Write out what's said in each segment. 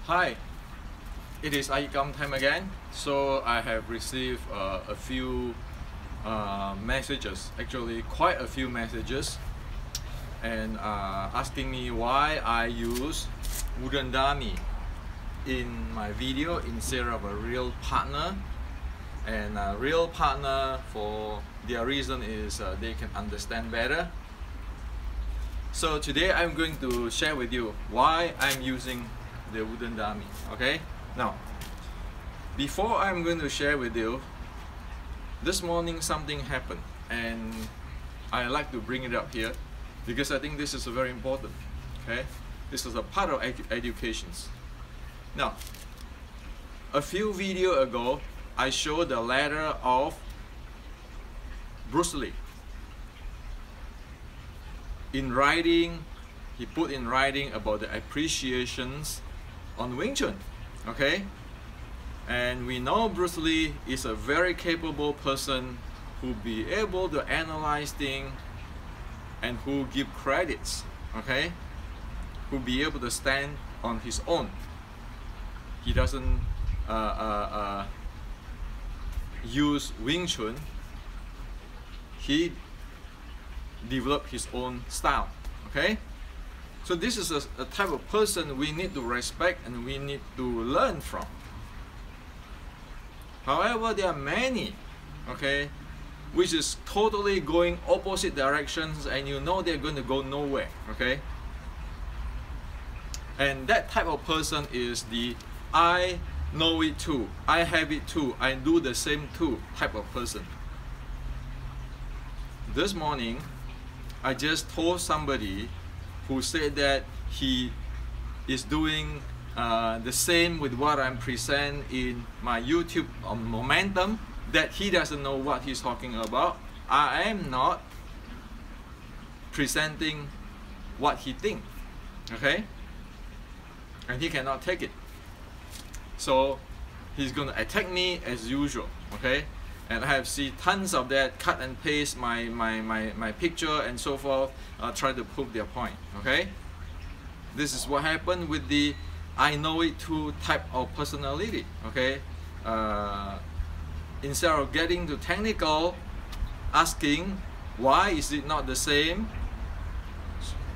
Hi, it is Aikam time again. So I have received a few messages, actually quite a few messages, and asking me why I use wooden dummy in my video instead of a real partner. And a real partner, for their reason is they can understand better. So today I'm going to share with you why I'm using the wooden dummy. Okay, now before I'm going to share with you, this morning something happened and I like to bring it up here because I think this is very important. Okay, this is a part of educations. Now, a few videos ago I showed the letter of Bruce Lee. In writing, he put in writing about the appreciations on Wing Chun, okay? And we know Bruce Lee is a very capable person who be able to analyze things and who give credits, okay? Who be able to stand on his own. He doesn't use Wing Chun. He developed his own style, okay? So this is a type of person we need to respect and we need to learn from. However, there are many, okay, which is totally going opposite directions and you know they're going to go nowhere, okay? And that type of person is the I know it too, I have it too, I do the same too type of person. This morning, I just told somebody who said that he is doing the same with what I'm presenting in my YouTube on Momentum, that he doesn't know what he's talking about. I am not presenting what he thinks, okay? And he cannot take it. So he's going to attack me as usual, okay? And I have seen tons of that, cut and paste my picture and so forth, try to prove their point, okay? This is what happened with the I know it too type of personality, okay? Instead of getting to technical, asking why is it not the same,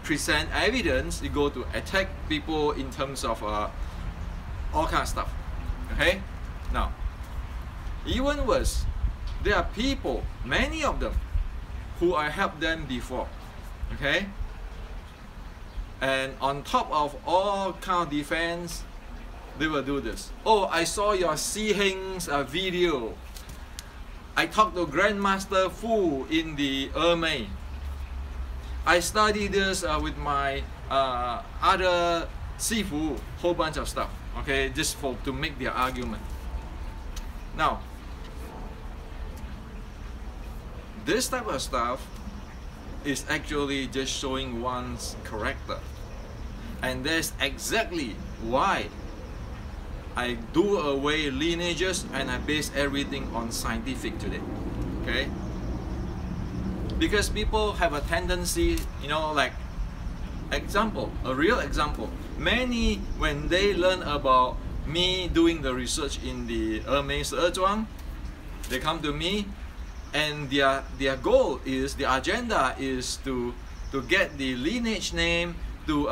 present evidence, you go to attack people in terms of all kind of stuff, okay? Now, even worse, there are people, many of them, who I helped them before, okay? And on top of all kind of defense, they will do this. Oh, I saw your Si Heng's video. I talked to Grandmaster Fu in the Ermei. I studied this with my other Sifu, whole bunch of stuff, okay, just to make their argument. Now, this type of stuff is actually just showing one's character. And that's exactly why I do away lineages and I base everything on scientific today, okay? Because people have a tendency, you know, like, example, a real example. Many, when they learn about me doing the research in the Ermei Zhuang, they come to me and their goal is, the agenda is to get the lineage name, to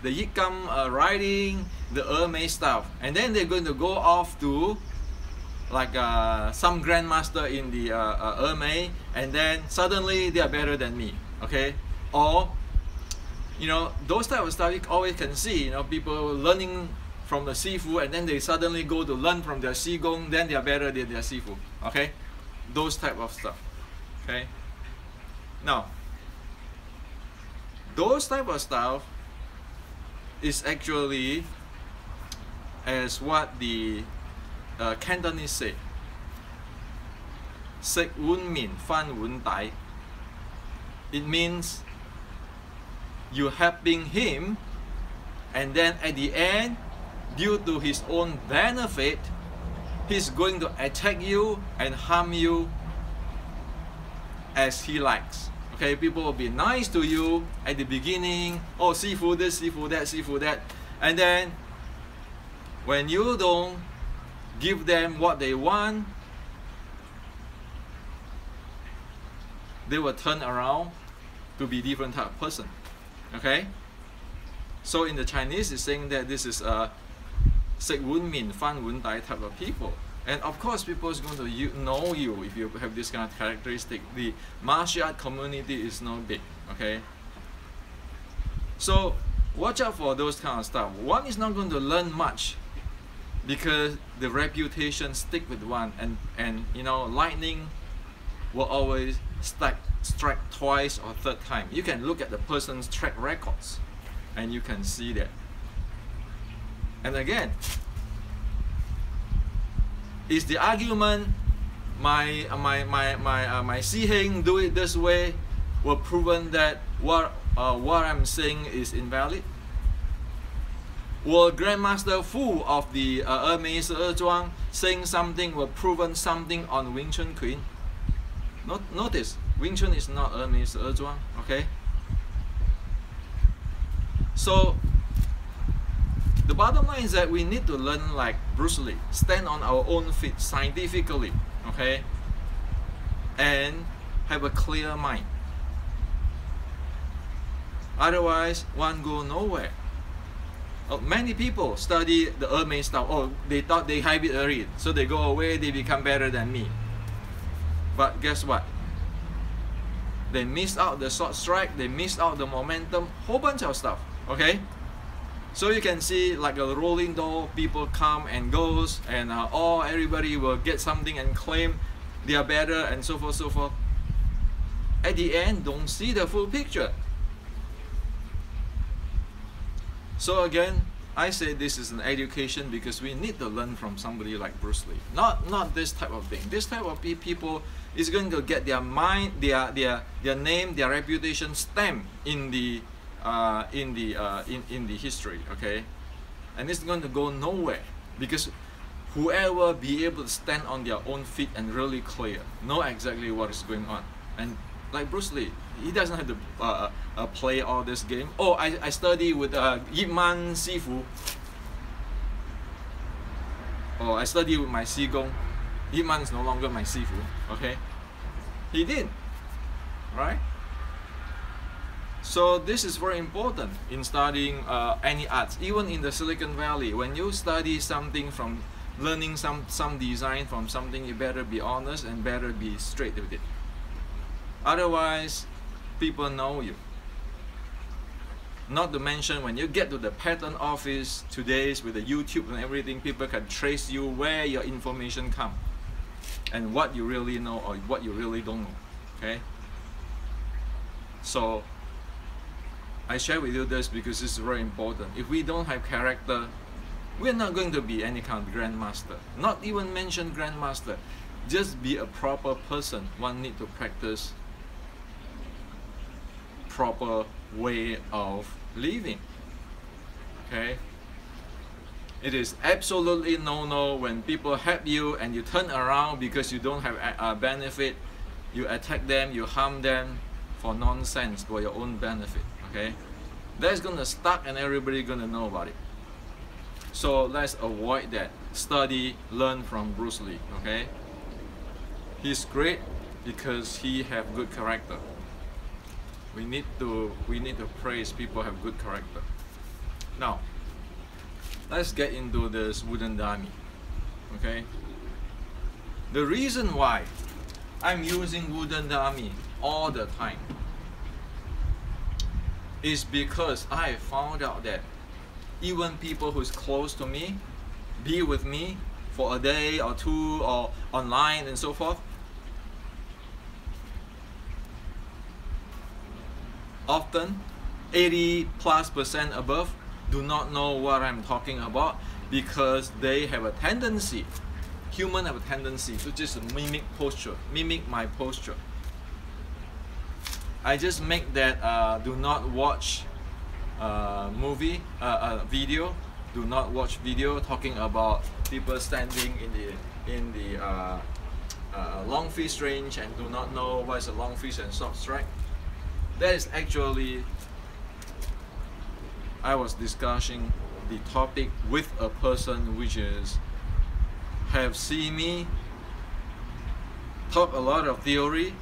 the Yikam writing, the Ermei stuff, and then they're going to go off to like some grandmaster in the Ermei, and then suddenly they are better than me, okay? Or, you know, those type of stuff you always can see, you know, people learning from the Sifu and then they suddenly go to learn from their Qigong, then they are better than their Sifu, okay? Those type of stuff, okay? Now, those type of stuff is actually as what the Cantonese say, Sek Wun Min Fan Wun Dai. It means you helping him, and then at the end, due to his own benefit, he's going to attack you and harm you as he likes. Okay, people will be nice to you at the beginning. Oh, Sifu this, Sifu that, Sifu that. And then When you don't give them what they want, they will turn around to be different type of person. Okay? So in the Chinese, it's saying that this is a Sek Wun Min, Fan Wun Dai type of people. And of course, people is going to know you if you have this kind of characteristic. The martial art community is not big. Okay? So watch out for those kind of stuff. One is not going to learn much because the reputation stick with one, and you know, lightning will always strike twice or third time. You can look at the person's track records and you can see that. And again, is the argument my Si Heng do it this way will proven that what I'm saying is invalid? Will Grandmaster Fu of the Mei Se Zhuang saying something will proven something on Wing Chun Queen? Notice, Wing Chun is not Mei Se Zhuang, okay? So the bottom line is that we need to learn like Bruce Lee, stand on our own feet scientifically, okay? And have a clear mind. Otherwise, one go nowhere. Many people study the Mei style. Oh, they thought they have it already, so they go away, they become better than me. But guess what? They missed out the short strike, they missed out the momentum, whole bunch of stuff, okay? So you can see like a rolling door, people come and goes, and everybody will get something and claim they are better and so forth, so forth. At the end, don't see the full picture. So again, I say this is an education because we need to learn from somebody like Bruce Lee. Not this type of thing. This type of people is going to get their mind, their name, their reputation stamped in the history, okay? And it's going to go nowhere because whoever be able to stand on their own feet and really clear, know exactly what is going on. And like Bruce Lee, he doesn't have to play all this game. Oh, I study with Yip Man Sifu. Oh, I study with my Sigong. Yip Man is no longer my Sifu, okay? He did, right? So this is very important in studying any arts. Even in the Silicon Valley, when you study something from learning some design from something, you better be honest and better be straight with it. Otherwise, people know you. Not to mention when you get to the patent office today with the YouTube and everything, people can trace you where your information come and what you really know or what you really don't know. Okay? So I share with you this because it's very important. If we don't have character, we're not going to be any kind of grandmaster. Not even mention grandmaster. Just be a proper person. One need to practice proper way of living. Okay? It is absolutely no when people help you and you turn around because you don't have a benefit. You attack them, you harm them for nonsense, for your own benefit. Okay? That's gonna stuck and everybody gonna know about it. So let's avoid that. Study, learn from Bruce Lee. Okay? He's great because he have good character. We need to praise people who have good character. Now, let's get into this wooden dummy. Okay? The reason why I'm using wooden dummy all the time is because I found out that even people who's close to me, be with me for a day or two or online and so forth, often 80+% above do not know what I'm talking about because they have a tendency, humans have a tendency to just mimic posture, mimic my posture. I just make that do not watch video, do not watch video talking about people standing in the long fist range and do not know what is a long fist and short strike. That is actually, I was discussing the topic with a person which is have seen me talk a lot of theory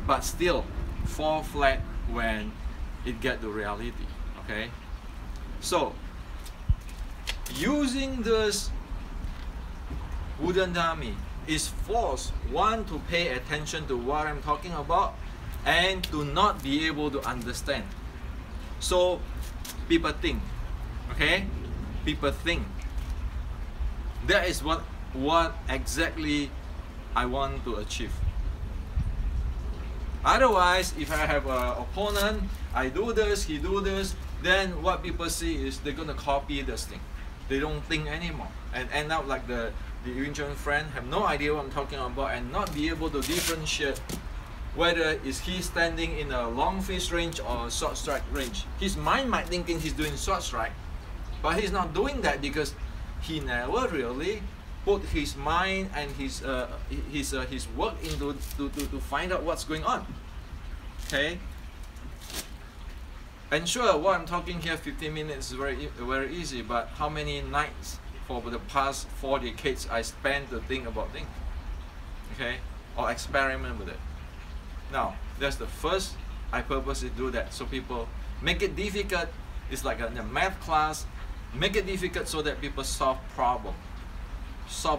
but still fall flat when it get to reality. Okay, so using this wooden dummy is force one to pay attention to what I'm talking about and to not be able to understand. So people think, okay, people think. That is what exactly I want to achieve. Otherwise, if I have an opponent, I do this, he do this, then what people see is they're gonna copy this thing. They don't think anymore and end up like the Wing Chun friend, have no idea what I'm talking about and not be able to differentiate whether is he standing in a long fist range or a short strike range. His mind might thinking he's doing short strike, but he's not doing that because he never really put his mind and his work into to find out what's going on. Okay. And sure, what I'm talking here, 15 minutes is very easy. But how many nights for the past 4 decades I spent to think about things, okay, or experiment with it. Now, that's the first. I purposely do that so people make it difficult. It's like a math class. Make it difficult so that people solve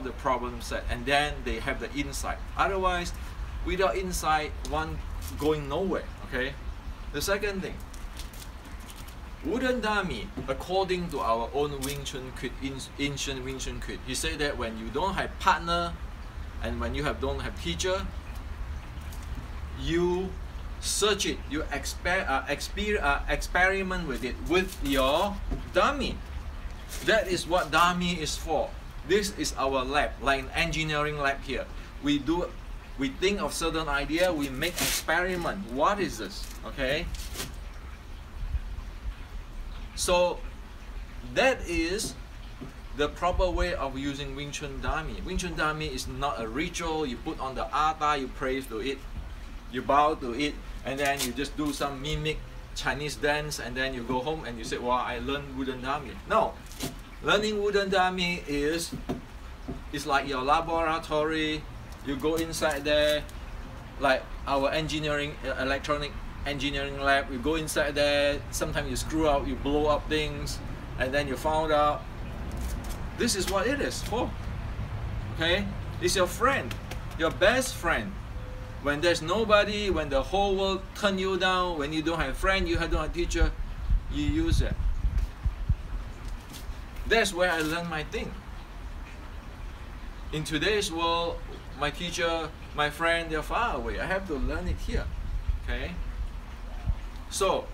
the problem set, and then they have the insight. Otherwise, without insight, one going nowhere. Okay. The second thing, wooden dummy, according to our own Wing Chun Kit, ancient Wing Chun Kit, he said that when you don't have partner and when you don't have teacher, you search it, you experiment with it with your dummy. That is what dummy is for. This is our lab, like an engineering lab here. We think of certain idea, we make experiment. What is this? Okay. So that is the proper way of using Wing Chun dummy. Wing Chun dummy is not a ritual. You put on the altar, you pray to it, you bow to it, and then you just do some mimic Chinese dance, and then you go home and you say, "Wow, I learned wooden dummy." No, learning wooden dummy is like your laboratory. You go inside there, like our electronic engineering lab. You go inside there. Sometimes you screw up, you blow up things, and then you found out. This is what it is for. Okay, it's your friend, your best friend. When there's nobody, when the whole world turn you down, when you don't have a friend, you don't have a teacher, you use it. That's where I learned my thing. In today's world, my teacher, my friend, they're far away. I have to learn it here. Okay? So,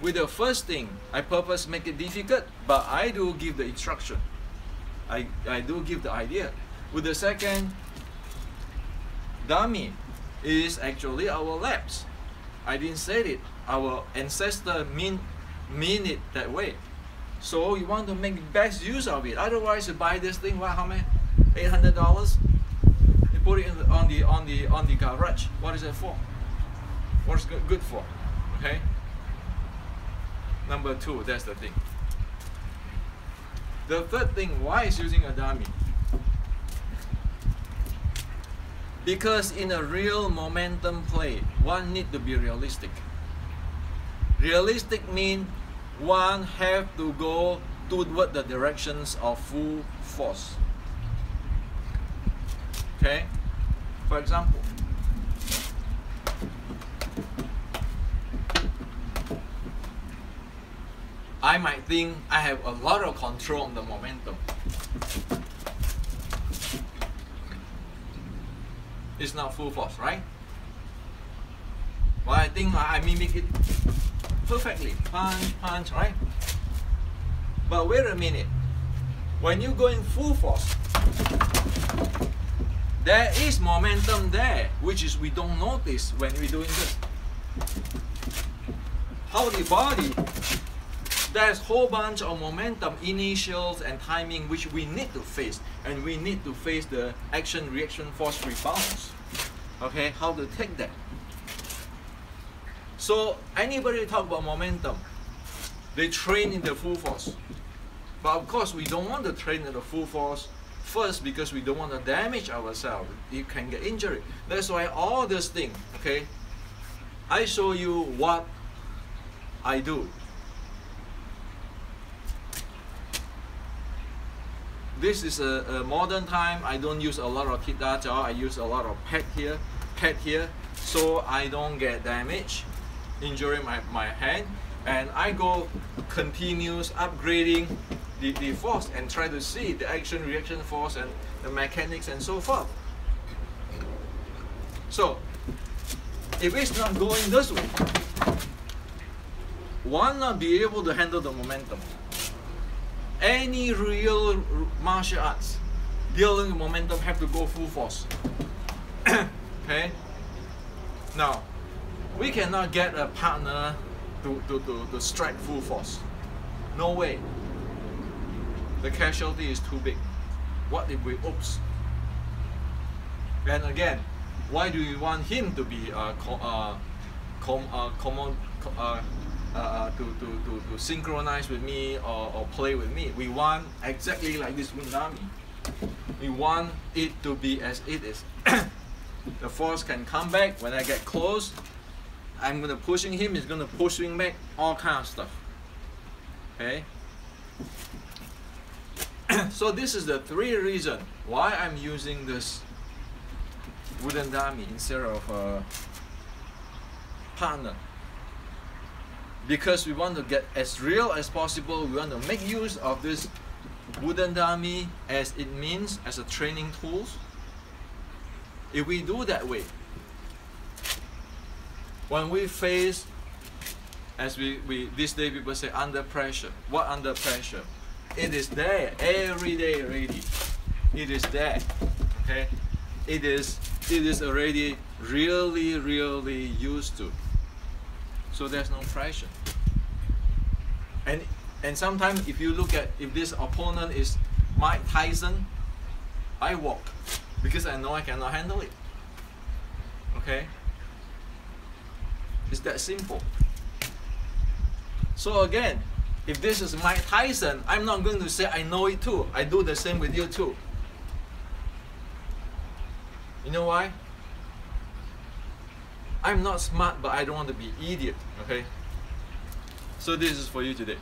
with the first thing, I purpose make it difficult, but I do give the instruction. I do give the idea. With the second, dummy is actually our labs. I didn't say it. Our ancestor mean it that way. So you want to make best use of it. Otherwise, you buy this thing. How many? $800. You put it on the garage. What is it for? What's good for? Okay. Number two. That's the thing. The third thing. Why is using a dummy? Because in a real momentum play, one need to be realistic. Realistic means one have to go toward the directions of full force. Okay? For example, I might think I have a lot of control on the momentum. It's not full force, right? Well, I think I mimic it perfectly. Punch, punch, right? But wait a minute. When you go in full force, there is momentum there, which is we don't notice when we're doing this. How the body, there's a whole bunch of momentum, initials and timing, which we need to face. And we need to face the action, reaction, force, rebounds. Okay, how to take that? So anybody talk about momentum, they train in the full force. But of course, we don't want to train at the full force first because we don't want to damage ourselves. You can get injury. That's why all this thing, okay, I show you what I do. This is a modern time. I don't use a lot of kita jiao. I use a lot of pad here, so I don't get damage, injuring my hand. And I go continuous upgrading the force and try to see the action reaction force and the mechanics and so forth. So if it's not going this way, one not be able to handle the momentum. Any real martial arts dealing with momentum have to go full force. Okay? Now, we cannot get a partner to strike full force. No way. The casualty is too big. What if we oops? And again, why do you want him to be to synchronize with me or play with me? We want exactly like this Wundami. We want it to be as it is. The force can come back when I get close. I'm gonna pushing him, he's gonna push me back, all kind of stuff. Okay? So this is the three reasons why I'm using this wooden dummy instead of a partner. Because we want to get as real as possible. We want to make use of this wooden dummy as it means as a training tool. If we do that way, when we face, as we this day people say, under pressure. What under pressure? It is there every day already. It is there. Okay? It is already really used to. So there's no pressure. And sometimes if you look at, if this opponent is Mike Tyson, I walk because I know I cannot handle it. Okay? It's that simple. So again, if this is Mike Tyson, I'm not going to say I know it too. I do the same with you too. You know why? I'm not smart, but I don't want to be idiot. Okay? So this is for you today.